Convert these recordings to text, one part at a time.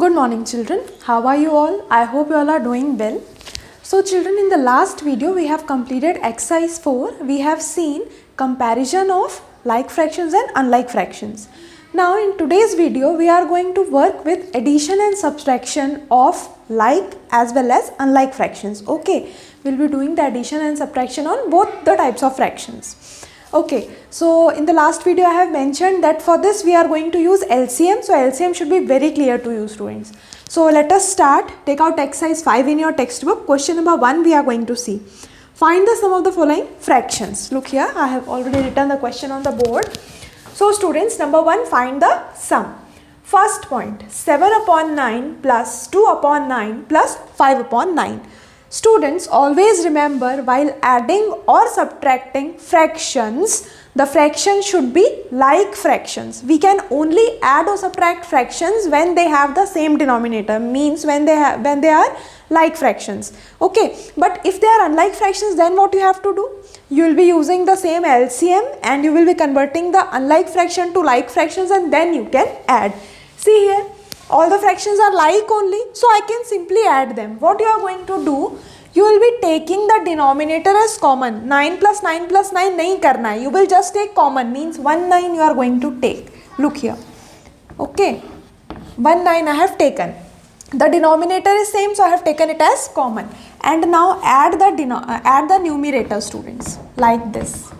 Good morning children. How are you all? I hope you all are doing well. So children, in the last video we have completed exercise 4. We have seen comparison of like fractions and unlike fractions. Now in today's video we are going to work with addition and subtraction of like as well as unlike fractions. Okay, we'll be doing the addition and subtraction on both the types of fractions. Okay, so in the last video I have mentioned that for this we are going to use LCM. So LCM should be very clear to you students. So let us start. Take out exercise 5 in your textbook. Question number 1 we are going to see. Find the sum of the following fractions. Look here, I have already written the question on the board. So students, number 1, find the sum. First point, 7 upon 9 plus 2 upon 9 plus 5 upon 9. Students, always remember while adding or subtracting fractions, the fraction should be like fractions. We can only add or subtract fractions when they have the same denominator, means when they are like fractions. Okay, but if they are unlike fractions, then what you have to do? You will be using the same LCM and you will be converting the unlike fraction to like fractions and then you can add. See here, all the fractions are like only, so I can simply add them. What you are going to do? You will be taking the denominator as common. 9 plus 9 plus 9 nahi karna hai. You will just take common, means 1 9 you are going to take. Look here. Okay, 1 9 I have taken. The denominator is same, so I have taken it as common. And now add the numerator, students, like this.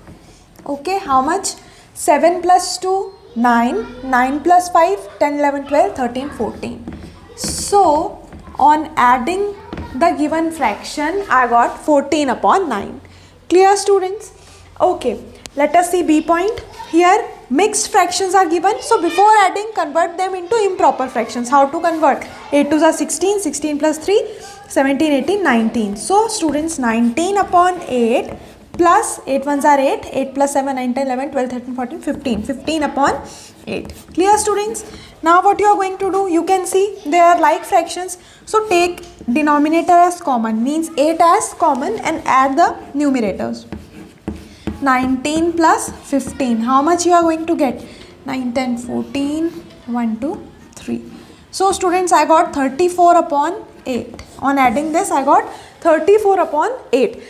Okay, how much? 7 plus 2, 9, 9 plus 5, 10, 11, 12, 13, 14. So, on adding the given fraction, I got 14 upon 9. Clear, students? Okay, let us see B point. Here, mixed fractions are given. So, before adding, convert them into improper fractions. How to convert? 8 2s are 16, 16 plus 3, 17, 18, 19. So, students, 19 upon 8 plus 8 1s are 8, 8 plus 7, 9, 10, 11, 12, 13, 14, 15. 15 upon 8. Clear, students? Now what you are going to do? You can see they are like fractions. So take denominator as common, means 8 as common, and add the numerators. 19 plus 15. How much you are going to get? 9, 10, 14, 1, 2, 3. So students, I got 34 upon 8. On adding this, I got 34 upon 8.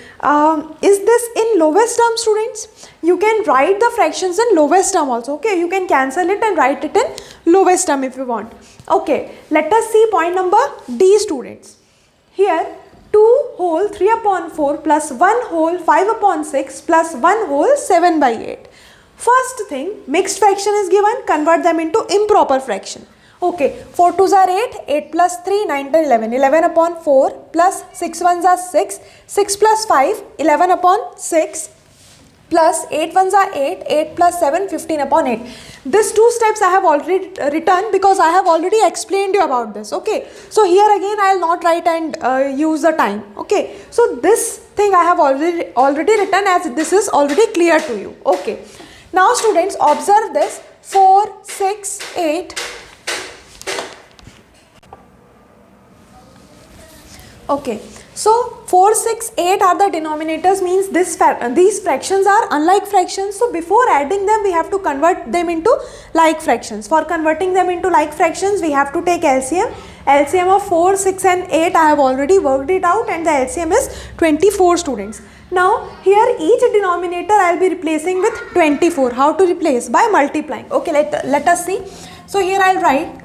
Is this in lowest term, students? You can write the fractions in lowest term also. Okay, you can cancel it and write it in lowest term if you want. Okay, let us see point number D, students. Here 2 whole 3 upon 4 plus 1 whole 5 upon 6 plus 1 whole 7 by 8. First thing, mixed fraction is given, convert them into improper fraction. Okay, 4 2s are 8, 8 plus 3, 9, 10, 11, 11 upon 4 plus 6 1s are 6, 6 plus 5, 11 upon 6 plus 8 1s are 8, 8 plus 7, 15 upon 8. These two steps I have already written because I have already explained you about this. Okay, so here again I will not write and use the time. Okay, so this thing I have already written as this is already clear to you. Okay, now students, observe this. 4, 6, 8. Okay, so 4, 6, 8 are the denominators, means these fractions are unlike fractions. So before adding them, we have to convert them into like fractions. For converting them into like fractions, we have to take LCM. LCM of 4, 6 and 8, I have already worked it out and the LCM is 24, students. Now here each denominator I will be replacing with 24. How to replace? By multiplying. Okay, let us see. So here I will write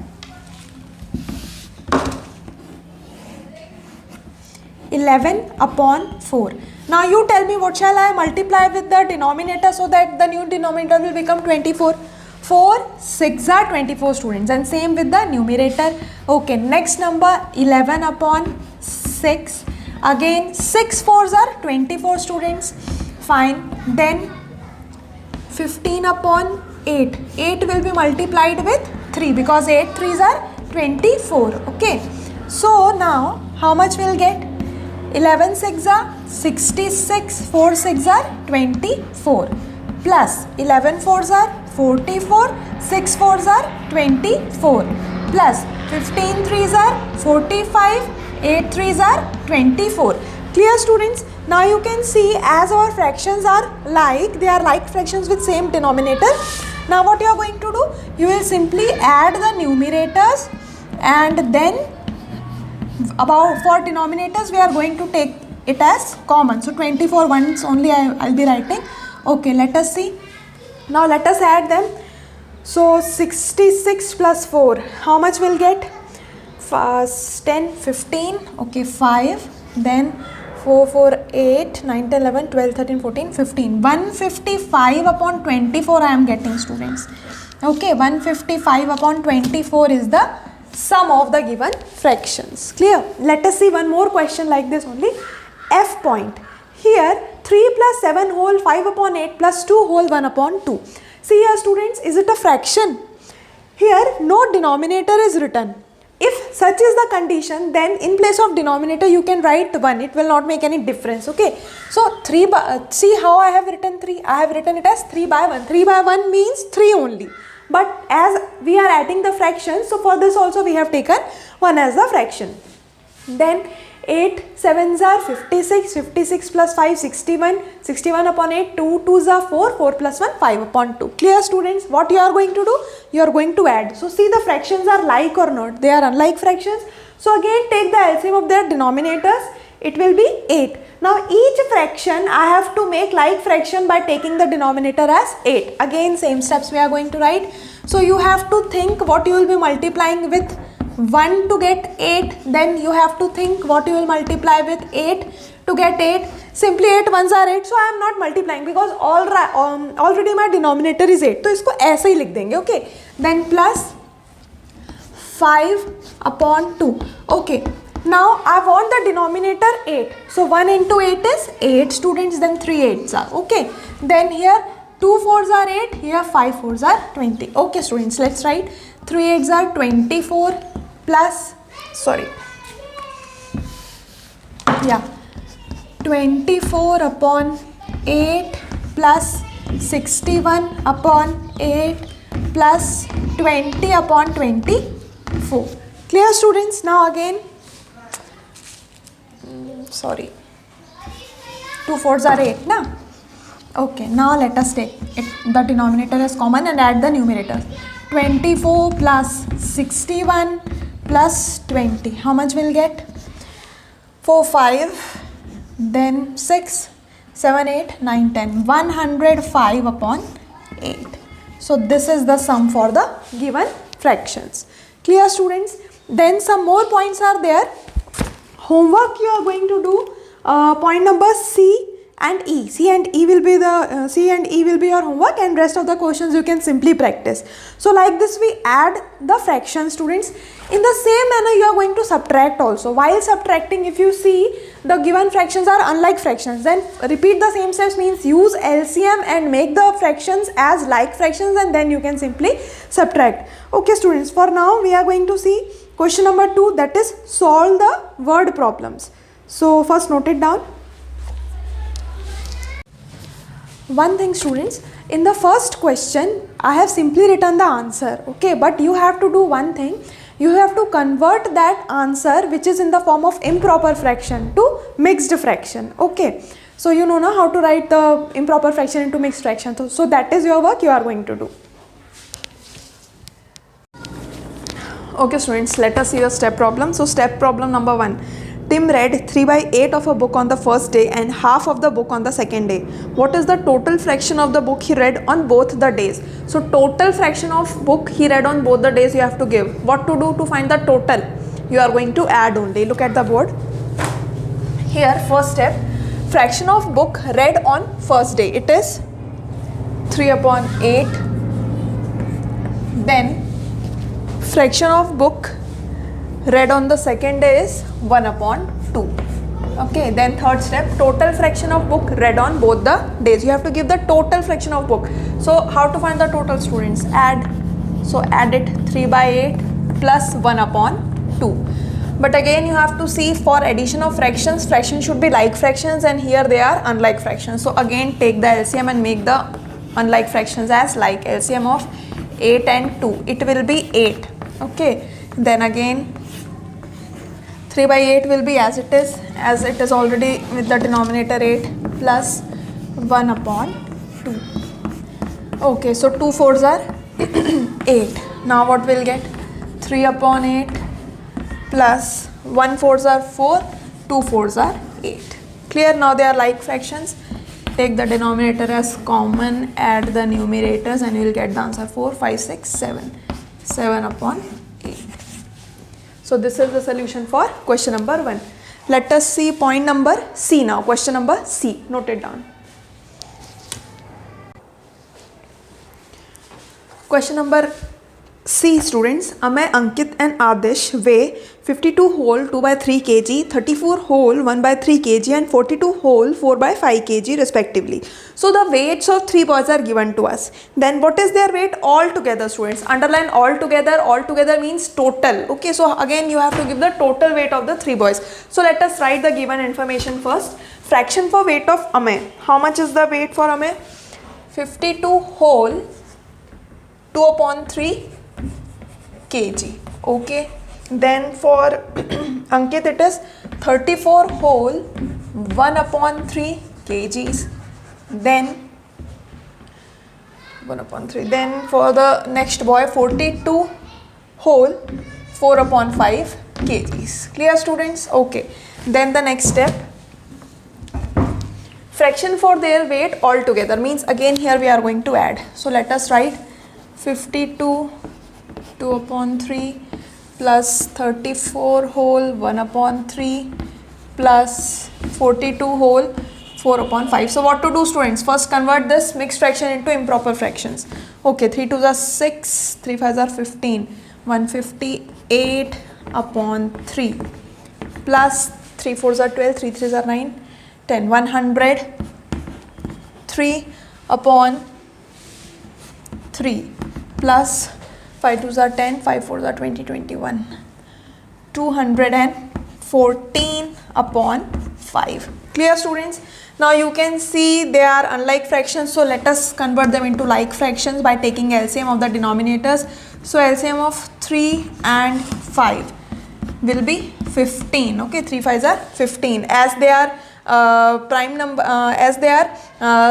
11 upon 4. Now you tell me what shall I multiply with the denominator so that the new denominator will become 24. 4 6 are 24, students, and same with the numerator. Okay, next number 11 upon 6. Again 6 4s are 24, students. Fine. Then 15 upon 8. 8 will be multiplied with 3 because 8 3s are 24. Okay. So now how much we'll get? 11 6 are 66, 4 6 are 24 plus 11 4s are 44, 6 4s are 24 plus 15 3s are 45, 8 3s are 24. Clear, students? Now you can see as our fractions are like, they are like fractions with same denominator. Now what you are going to do? You will simply add the numerators and then about for denominators we are going to take it as common. So 24 ones only I'll be writing. Okay, let us see. Now let us add them. So 66 plus 4, how much we'll get? First 10, 15, okay, 5, then 4, 4, 8, 9, 10, 11, 12, 13, 14, 15. 155 upon 24 I am getting, students. Okay, 155 upon 24 is the sum of the given fractions. Clear? Let us see one more question like this only. F point. Here 3 plus 7 whole 5 upon 8 plus 2 whole 1 upon 2. See here, students, is it a fraction? Here no denominator is written. If such is the condition, then in place of denominator you can write 1. It will not make any difference. Okay. So see how I have written 3. I have written it as 3 by 1. 3 by 1 means 3 only. But as we are adding the fractions, so for this also we have taken 1 as the fraction. Then 8 7s are 56, 56 plus 5 61, 61 upon 8, 2 2s are 4, 4 plus 1 5 upon 2. Clear, students? What you are going to do? You are going to add. So see, the fractions are like or not? They are unlike fractions. So again take the LCM of their denominators. It will be 8. Now each fraction I have to make like fraction by taking the denominator as 8. Again same steps we are going to write. So you have to think what you will be multiplying with 1 to get 8, then you have to think what you will multiply with 8 to get 8. Simply 8 ones are 8, so I am not multiplying because already my denominator is 8. तो इसको ऐसे ही लिख देंगे. Okay, then plus 5 upon 2. Okay, now I want the denominator 8. So 1 into 8 is 8, students. Then 3 8s are. Okay, then here 2 4s are 8, here 5 4s are 20. Okay, students, let's write 3 8s are 24 plus 24 upon 8 plus 61 upon 8 plus 20 upon 24. Clear, students? Now again 2 4s are 8 na? Okay, now let us take the denominator as common and add the numerators. 24 plus 61 plus 20. How much will get? 4 5, then 6 7 8 9 10. 105 upon 8. So this is the sum for the given fractions. Clear, students? Then some more points are there. Homework you are going to do point number C and E. C and E will be your homework, and rest of the questions you can simply practice. So like this we add the fractions, students. In the same manner you are going to subtract also. While subtracting, if you see the given fractions are unlike fractions, then repeat the same steps, means use LCM and make the fractions as like fractions, and then you can simply subtract. Okay, students, for now we are going to see question number 2, that is solve the word problems. So first note it down. One thing, students, in the first question I have simply written the answer, okay, but you have to do one thing. You have to convert that answer which is in the form of improper fraction to mixed fraction. Okay, so you know now how to write the improper fraction into mixed fraction. So that is your work you are going to do. Okay, students, let us see the step problem. So step problem number 1. Tim read 3 by 8 of a book on the first day and half of the book on the second day. What is the total fraction of the book he read on both the days? So total fraction of book he read on both the days you have to give. What to do to find the total? You are going to add only. Look at the board. Here, first step, fraction of book read on first day. It is 3 upon 8. Then fraction of book read on the second day is 1 upon 2. Okay, then third step, total fraction of book read on both the days. You have to give the total fraction of book. So how to find the total, students? Add. So add it, 3 by 8 plus 1 upon 2. But again you have to see, for addition of fractions, fractions should be like fractions, and here they are unlike fractions. So again take the LCM and make the unlike fractions as like. LCM of 8 and 2, it will be 8. Okay, then again 3 by 8 will be as it is already with the denominator 8 plus 1 upon 2. Okay, so 2 4s are 8. Now what we'll get? 3 upon 8 plus 1 4s are 4, 2 4s are 8. Clear? Now they are like fractions. Take the denominator as common, add the numerators, and you will get the answer 4, 5, 6, 7. 7 upon 8. So this is the solution for question number 1. Let us see point number C now. Question number C. Note it down. Question number C, students. Amay, Ankit and Adish weigh 52 whole 2 by 3 kg, 34 whole 1 by 3 kg and 42 whole 4 by 5 kg respectively. So the weights of 3 boys are given to us. Then what is their weight all together, students? Underline all together. All together means total. Okay, so again you have to give the total weight of the 3 boys. So let us write the given information first. Fraction for weight of Amay. How much is the weight for Amay? 52 whole 2 upon 3 kg. Okay, then for Ankit it is 34 whole 1 upon 3 kgs. Then 1 upon 3. Then for the next boy 42 whole 4 upon 5 kgs. Clear, students? Okay. Then the next step, fraction for their weight all together means again here we are going to add. So let us write 52 2 upon 3 plus 34 whole 1 upon 3 plus 42 whole 4 upon 5. So what to do, students? First convert this mixed fraction into improper fractions. Okay, 3 2s are 6, 3 5s are 15, 158 upon 3 plus 3 4s are 12, 3 3s are 9, 10, 103 upon 3 plus 5 2s are 10, 5 4s are 20, 21, 214 upon 5. Clear, students? Now you can see they are unlike fractions, so let us convert them into like fractions by taking LCM of the denominators. So LCM of 3 and 5 will be 15. Okay, 3 5s are 15, as they are prime number, as they are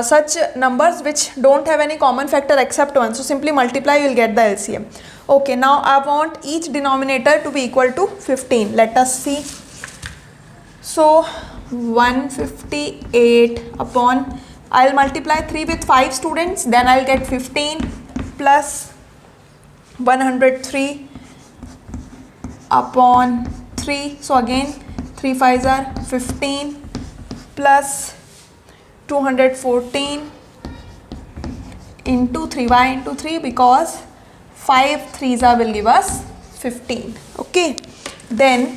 such numbers which don't have any common factor except 1. So simply multiply, you will get the LCM. Okay, now I want each denominator to be equal to 15. Let us see. So 158 upon, I'll multiply 3 with 5, students, then I'll get 15 plus 103 upon 3. So again 3 5s are 15 plus 214 into 3. Why into 3? Because 5 3s are will give us 15. Okay, then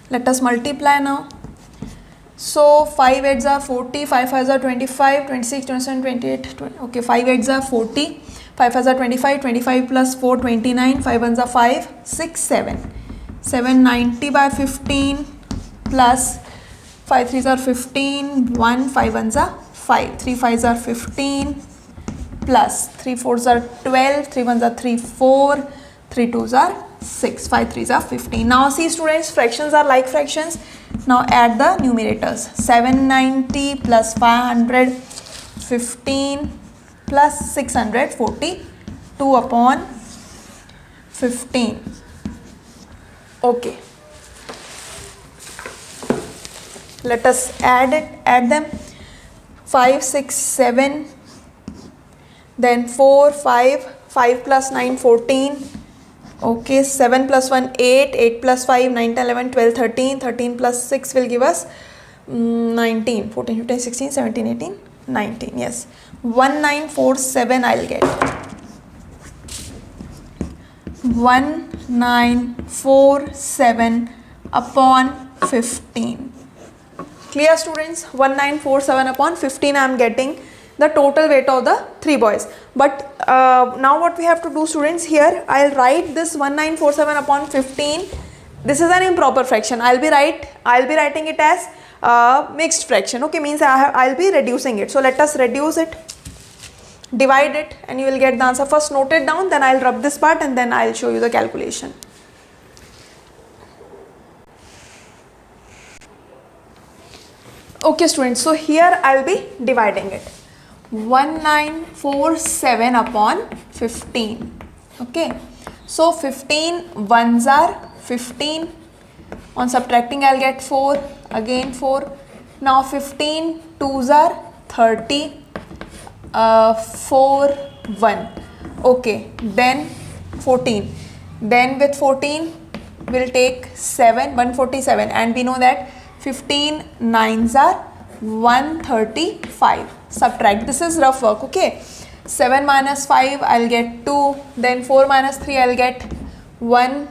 let us multiply now. So 5 8s are 40, 5 5s are 25, 26, 27, 28, 20. Okay, 5 8s are 40, 5 5s are 25, 25 plus 4 29, 5 1s are 5, 6 7, 790 by 15 plus 5 3s are 15, 1 5 1s are 5, 3 5s are 15 plus 3 4s are 12, 3 1s are 3 4, 3 2s are 6, 5 3s are 15. Now see, students, fractions are like fractions. Now add the numerators. 790 plus 515 plus 642 upon 15. Okay. Let us add them. 5 6 7, then 4 5, 5 plus 9 14. Okay, 7 plus 1 8, 8 plus 5 9 10 11 12 13, 13 plus 6 will give us 19, 14 15 16 17 18 19. Yes, 1947 I'll get. 1947 upon 15. Clear, students? 1947 upon 15 I am getting the total weight of the 3 boys. But now what we have to do, students, here I'll write this 1947 upon 15. This is an improper fraction. I'll be writing it as mixed fraction. Okay, means I'll be reducing it. So let us reduce it, divide it, and you will get the answer. First note it down, then I'll rub this part and then I'll show you the calculation. Okay, students, so here I'll be dividing it. 1947 upon 15. Okay, So 15 ones are 15. On subtracting I'll get 4, again 4. Now 15 twos are 30. 4 1. Okay, then 14. Then with 14 we'll take 7, 147, and we know that 15 nines are 135. Subtract. This is rough work. Okay, 7 minus 5 I'll get 2, then 4 minus 3 I'll get 1.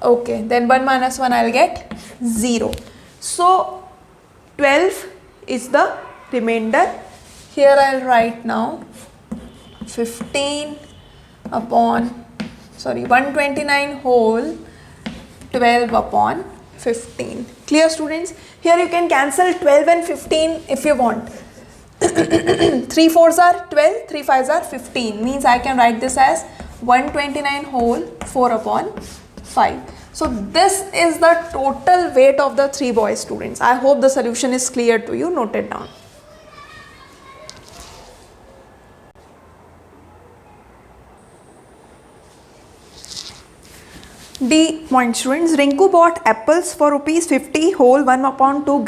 Okay, then 1 minus 1 I'll get 0. So 12 is the remainder. Here I'll write now 129 whole 12 upon 15. Clear, students? Here you can cancel 12 and 15 if you want. 3 fours are 12, 3 fives are 15. Means I can write this as 129 whole 4 upon 5. So this is the total weight of the 3 boys, students. I hope the solution is clear to you. Note it down. D point, students. Rinku bought apples for rupees 50 whole 1 upon 2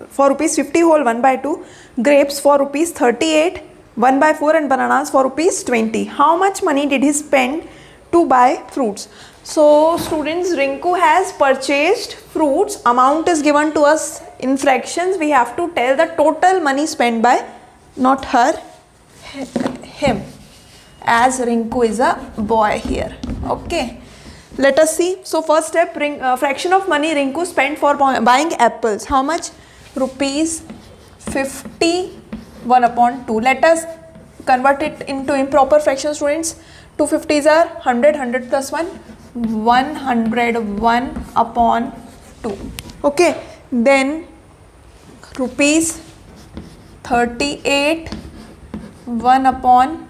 for rupees 50 whole 1 by 2, grapes for rupees 38 1 by 4, and bananas for rupees 20. How much money did he spend to buy fruits? So students, Rinku has purchased fruits. Amount is given to us in fractions. We have to tell the total money spent by, not her, him, as Rinku is a boy here. Okay. Let us see. So first step, fraction of money Rinku spent for buying apples. How much? Rupees 50 1 upon 2. Let us convert it into improper fraction, students. 2 50s are 100, 100 plus 1, 101 upon 2. Okay. Then rupees 38 1 upon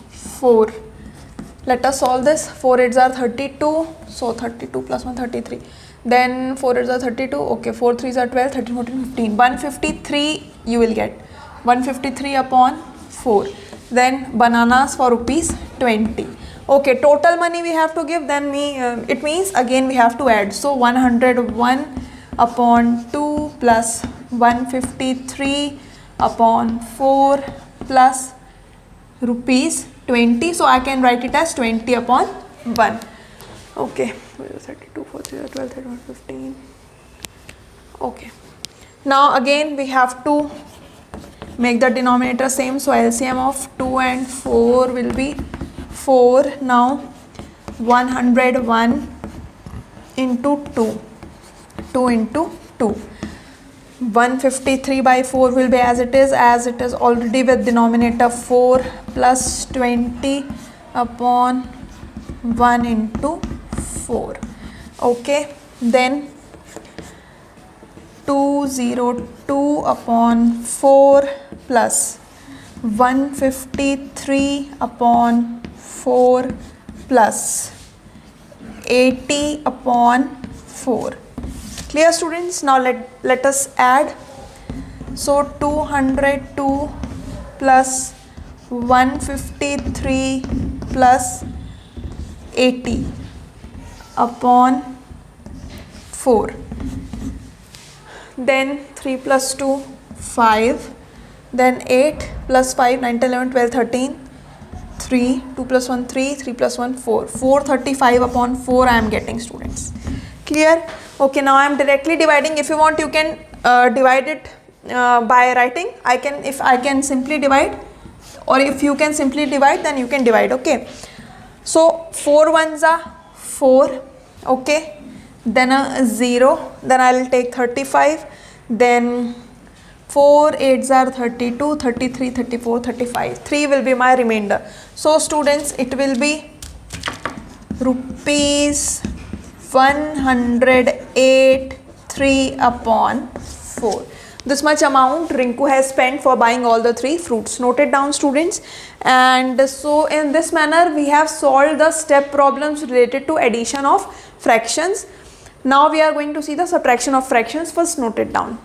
4. Let us solve this. 4 8s are 32. So 32 plus 1, 33. Then 4 8s are 32. Okay, 4 3s are 12, 13, 14, 15. 153 you will get. 153 upon 4. Then bananas for rupees 20. Okay, total money we have to give. Then it means again we have to add. So 101 upon 2 plus 153 upon 4 plus rupees 20. So I can write it as 20 upon 1. Okay, 32, 40, 12, 31, 15. Okay. Now again we have to make the denominator same. So LCM of 2 and 4 will be 4. Now 101 into 2. 2 into 2. 153 by 4 will be as it is already with denominator 4 plus 20 upon 1 into 4. Okay, then 202 upon 4 plus 153 upon 4 plus 80 upon 4. Clear, students? Now let us add. So 202 plus 153 plus 80 upon 4. Then 3 plus 2, 5. Then 8 plus 5, 9, 10, 11, 12, 13. 3, 2 plus 1, 3, 3 plus 1, 4. 435 upon 4 I am getting, students. Clear? Okay, now I am directly dividing. If you want, you can divide it by writing. If I can simply divide, or if you can simply divide, then you can divide. Okay. So 4 ones are 4. Okay. Then a 0. Then I will take 35. Then 4 8s are 32, 33, 34, 35. 3 will be my remainder. So students, it will be rupees 108 3 upon 4. This much amount Rinku has spent for buying all the 3 fruits. Note it down, students. And so in this manner we have solved the step problems related to addition of fractions. Now we are going to see the subtraction of fractions. First, note it down.